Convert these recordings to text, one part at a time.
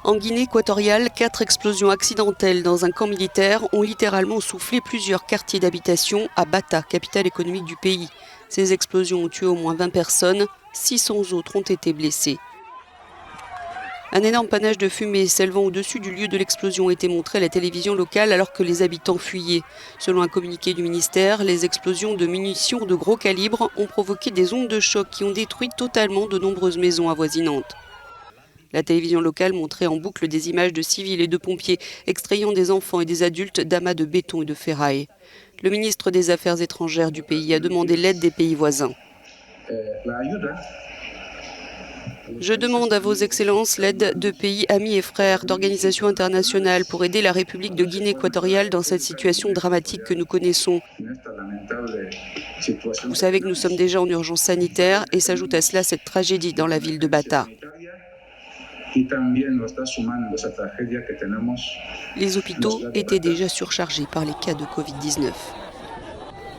En Guinée équatoriale, 4 explosions accidentelles dans un camp militaire ont littéralement soufflé plusieurs quartiers d'habitation à Bata, capitale économique du pays. Ces explosions ont tué au moins 20 personnes, 600 autres ont été blessées. Un énorme panache de fumée s'élevant au-dessus du lieu de l'explosion a été montré à la télévision locale alors que les habitants fuyaient. Selon un communiqué du ministère, les explosions de munitions de gros calibre ont provoqué des ondes de choc qui ont détruit totalement de nombreuses maisons avoisinantes. La télévision locale montrait en boucle des images de civils et de pompiers extrayant des enfants et des adultes d'amas de béton et de ferraille. Le ministre des Affaires étrangères du pays a demandé l'aide des pays voisins. Je demande à vos excellences l'aide de pays amis et frères, d'organisations internationales pour aider la République de Guinée équatoriale dans cette situation dramatique que nous connaissons. Vous savez que nous sommes déjà en urgence sanitaire et s'ajoute à cela cette tragédie dans la ville de Bata. Les hôpitaux étaient déjà surchargés par les cas de Covid-19.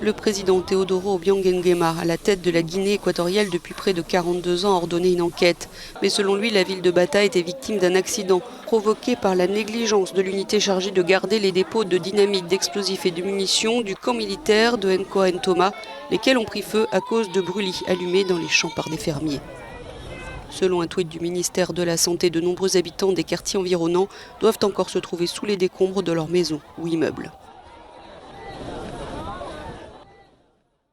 Le président Teodoro Obiang Nguema, à la tête de la Guinée équatoriale depuis près de 42 ans, a ordonné une enquête. Mais selon lui, la ville de Bata était victime d'un accident provoqué par la négligence de l'unité chargée de garder les dépôts de dynamite, d'explosifs et de munitions du camp militaire de Nkoa Ntoma, lesquels ont pris feu à cause de brûlis allumés dans les champs par des fermiers. Selon un tweet du ministère de la Santé, de nombreux habitants des quartiers environnants doivent encore se trouver sous les décombres de leurs maisons ou immeubles.